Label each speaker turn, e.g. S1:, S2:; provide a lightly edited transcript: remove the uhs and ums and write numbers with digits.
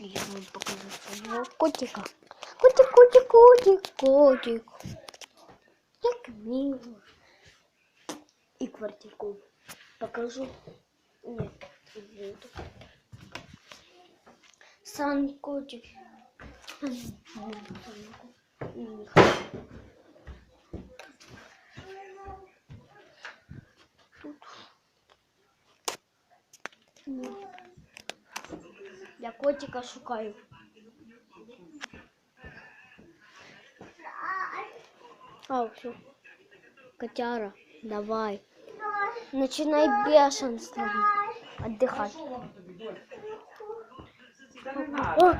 S1: Я вам покажу своего котика. Котик, котик, котик, котик. Как мило. И квартирку покажу. Нет, не буду. Сам котик. Я котика шукаю. А, все. Котяра, давай. Начинай бешенство. Отдыхать. О!